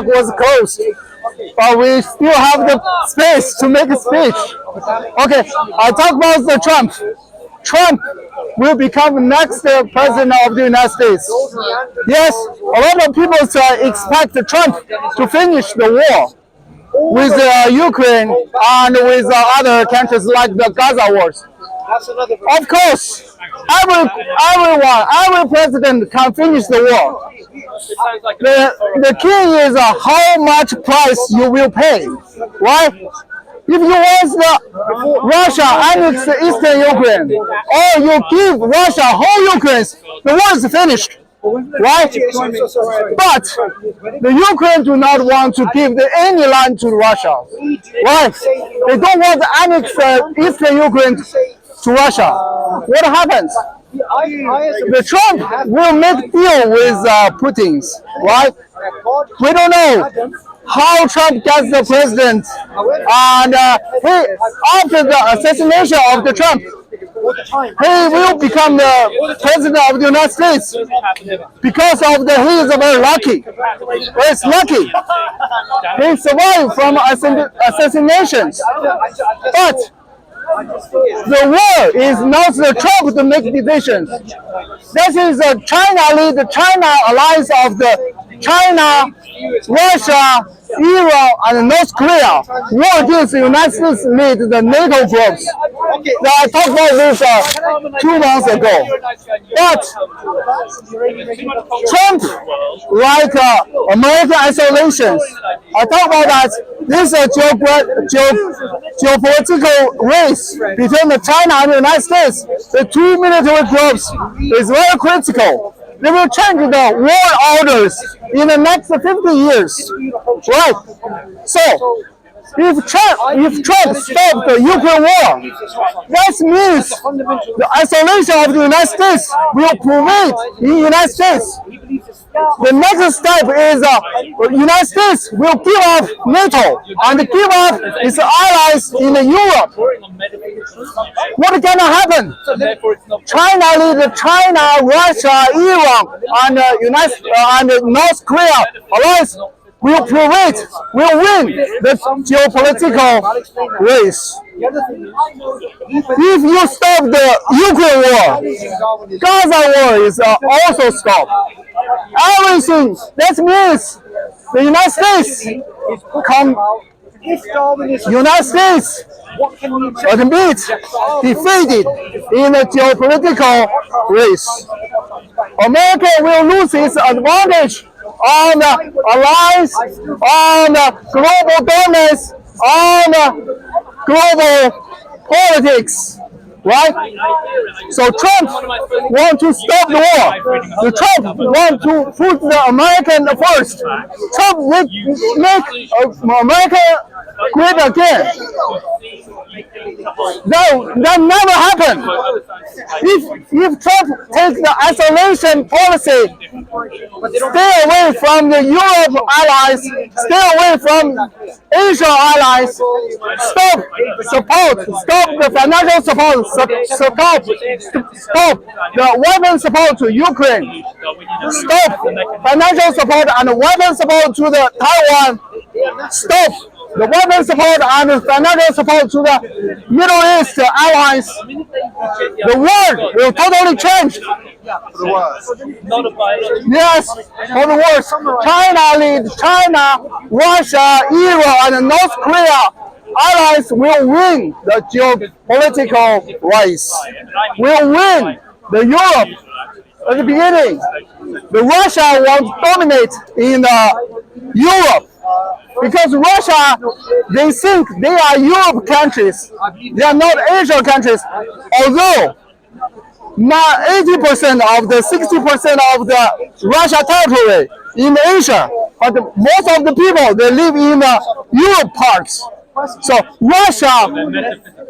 was closed, but we still have the space to make a speech. Okay, I talk about the Trump. Trump will become the next president of the United States. Yes, a lot of people expect Trump to finish the war with Ukraine and with other countries like the Gaza wars. Of course, every president can finish the war. The key is how much price you will pay, right? If you want Russia annex Eastern Ukraine, or you give Russia whole Ukraine, the war is finished, right? But the Ukraine do not want to give any land to Russia, right? They don't want to annex Eastern Ukraine to Russia. What happens? The Trump will make deal with Putin's, right? We don't know how Trump gets the president, and after the assassination of the Trump, he will become the president of the United States because of he is very lucky. He's lucky. He survived from assassinations, but the war is not the Trump to make decisions. This is the China alliance of the China, Russia, Iran, and North Korea. War against the United States lead the NATO groups. I talked about this 2 months ago. But Trump, like American isolation, I talked about that. This geopolitical race between China and the United States, the two military groups, is very critical. They will change the world orders in the next 50 years, right? So, if Trump stops the Ukraine war, that means the isolation of the United States will prevail in the United States. The next step is the United States will give up NATO and give up its allies in Europe. What can happen? China, Russia, Iran, and North Korea alliance will prevail, will win the geopolitical race. If you stop the Ukraine war, Gaza war is also stopped. Everything, that means the United States admit defeated in the geopolitical race. America will lose its advantage on the alliance, on the global dominance, on global politics, right? So Trump wants to stop the war. The Trump wants to put the American first. Trump make America great again. That never happened. If Trump takes the isolation policy, stay away from the Europe allies, stay away from Asia allies, stop the financial support, stop the weapon support to Ukraine, stop financial support and weapon support to the Taiwan, stop the weapon support and financial support to the Middle East allies, the world will totally change. Yes, for the worse. China, Russia, Iran, and North Korea allies will win the geopolitical race. Will win the Europe at the beginning. The Russia wants to dominate in Europe. Because Russia, they think they are Europe countries. They are not Asian countries. Although not 80% of the 60% of the Russia territory in Asia, but most of the people they live in the Europe parts. So Russia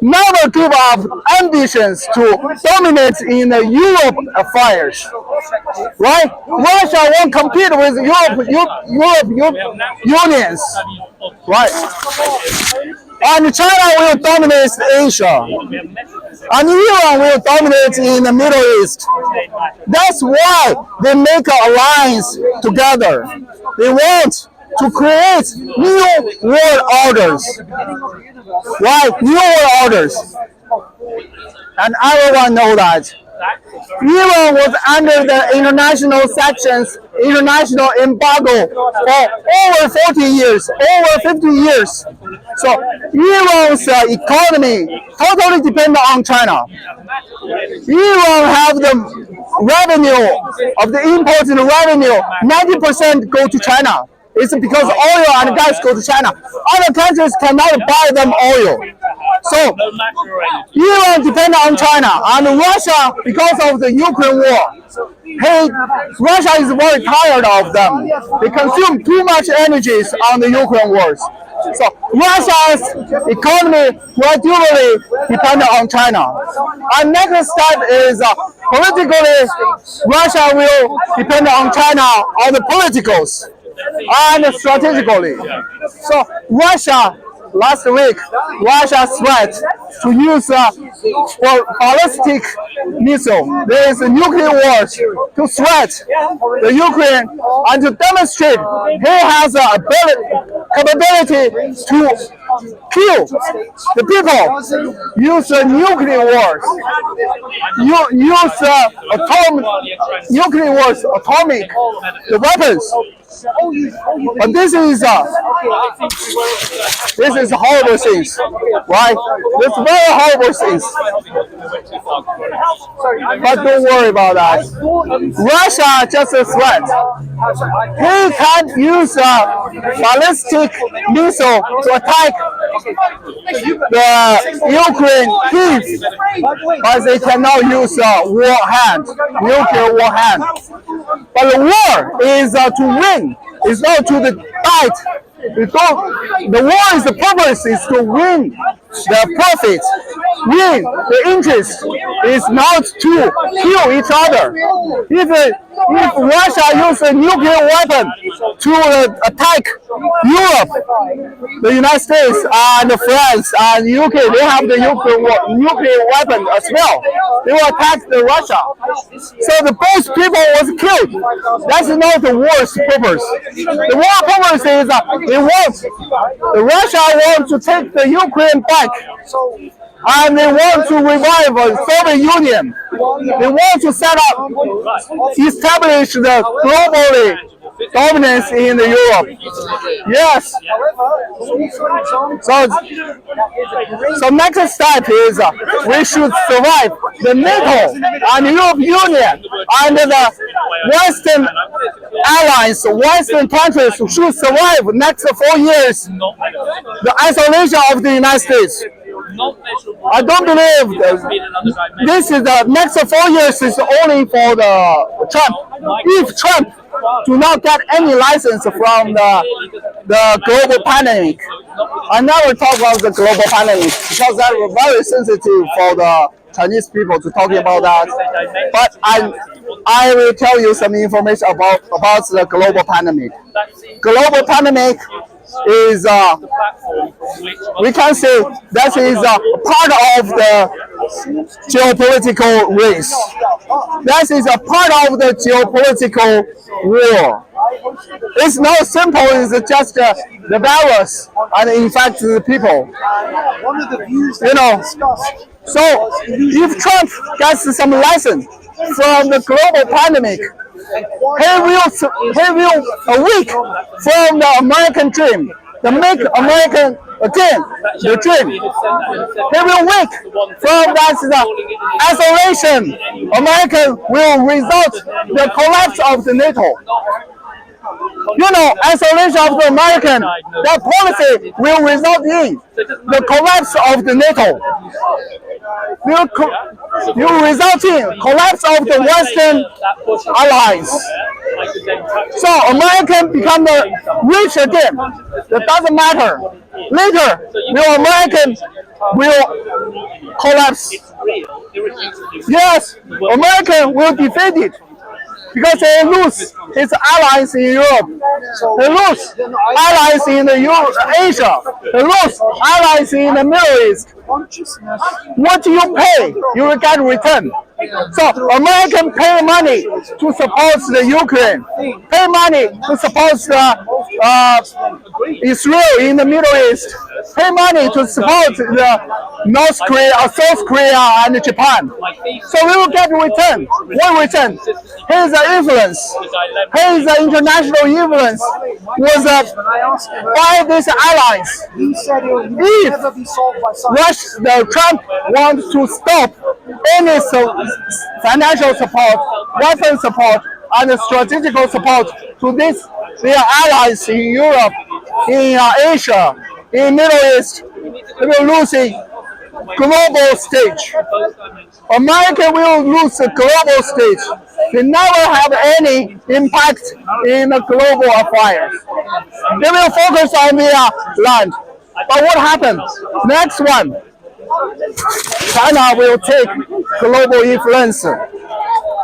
never give up ambitions to dominate in the Europe affairs, right? Russia won't compete with Europe unions, right? And China will dominate Asia, and Iran will dominate in the Middle East. That's why they make an alliance together. They want to create new world orders. Right? New world orders. And everyone knows that. Iran was under the international sanctions, international embargo for over 40 years, over 50 years. So Iran's economy totally depends on China. Iran have the revenue of the imported revenue, 90% go to China. It's because oil and gas go to China. Other countries cannot buy them oil. So Iran depends on China, and Russia, because of the Ukraine war, Russia is very tired of them. They consume too much energy on the Ukraine wars. So Russia's economy gradually depends on China. And next step is politically, Russia will depend on China on the politicals and strategically. So Russia, last week, Russia threat to use for ballistic missile. There is a nuclear war to threat the Ukraine and to demonstrate he has the capability to kill the people. Use nuclear wars. Use nuclear wars, atomic the weapons. But this is horrible things, right? This is very horrible things. But don't worry about that. Russia just a threat. He can't use ballistic missile to attack the Ukraine Kiev, but they cannot use war hand, nuclear war hand. But the war is to win. It's not to the fight. The war is the purpose is to win the profit, win the interest. Is not to kill each other. If Russia uses a nuclear weapon to attack Europe, the United States and France and UK, they have the nuclear weapon as well. They will attack Russia. So the both people was killed. That's not the war's purpose. The war purpose is Russia wants to take the Ukraine back. And they want to revive the Soviet Union. They want to establish the globally dominance in Europe. Yes. So next step is we should survive the NATO and European Union and the Western allies, Western countries should survive next 4 years the isolation of the United States. I don't believe this is the next 4 years is only for the Trump. If Trump do not get any license from the global pandemic, I never talk about the global pandemic because that's very sensitive for the Chinese people to talk about that. But I will tell you some information about the global pandemic. Global pandemic is we can say that is part of the geopolitical race. That is a part of the geopolitical war. It's not simple. It's just the virus and infect the people. So if Trump gets some lesson from the global pandemic, he will awake from the American dream, the make American again, the dream. He will wake from that isolation. America will result the collapse of the NATO. Isolation of the American, that policy will result in the collapse of the NATO. Will result in collapse of the Western allies. So American become rich again. That doesn't matter. Later, American will collapse. Yes, American will defeat it. because they lose its allies in Europe. They lose allies in Asia. They lose allies in the Middle East. What you pay, you will get return. So American pay money to support the Ukraine, pay money to support Israel in the Middle East, pay money to support the North Korea, South Korea, and Japan. So we will get return. What return? His influence, his international influence was by these allies. If Trump wants to stop any financial support, weapon support, and strategical support to their allies in Europe, in Asia, in Middle East, they will lose a global stage. America will lose the global stage. They never have any impact in the global affairs. They will focus on their land. But what happens? Next one, China will take global influence.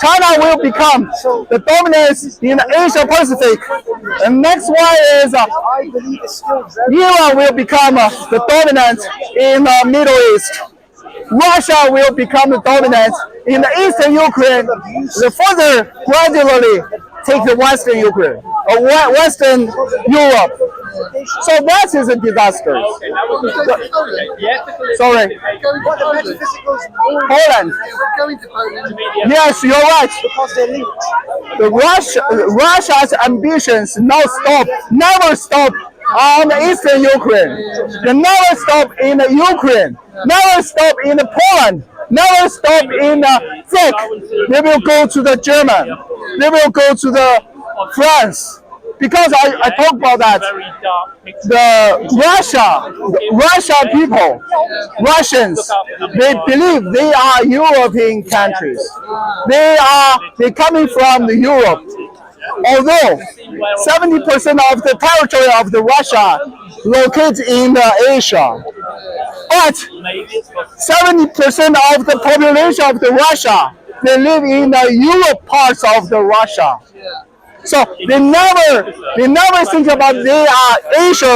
China will become the dominance in the Asia Pacific. And next one is Iran will become the dominant in the Middle East. Russia will become the dominant in the eastern Ukraine. The further gradually take the western Ukraine or western Europe. So that is a disaster. Sorry. Poland. Yes, you're right. Russia's ambitions never stop on the eastern Ukraine. They never stop in the Ukraine. Never stop in the Poland. Never stop in Czech. They will go to the German. They will go to the France. Because I talk about that, the Russia people, Russians, they believe they are European countries. They coming from the Europe. Although 70% of the territory of the Russia located in Asia, but 70% of the population of the Russia, they live in the Europe parts of the Russia. So they never think about they are Asia